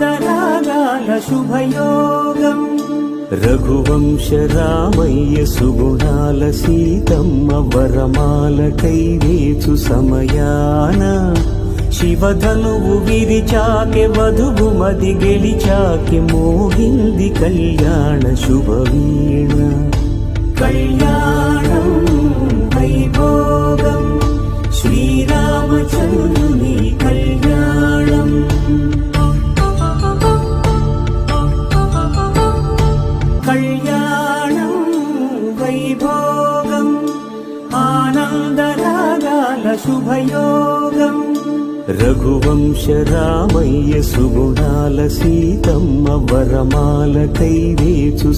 ఆనందరాగాల శుభయోగం రఘువంశ రామయ్య సుగుణాల సీతమ్మ వరమాల కైవేచు సమయాన శివధనువు విరిచాకె వధువు మది గెలిచాకె మోగింది కళ్యాణ శుభవీణ కళ్యాణం వైభోగం శ్రీరామచంద్రుని కళ్యాణం కళ్యాణం వైభోగం ఆనందరాగాల శుభయోగం రఘువంశ రామయ్య సుగుణాల సీతమ్మ వరమాల కైవేచు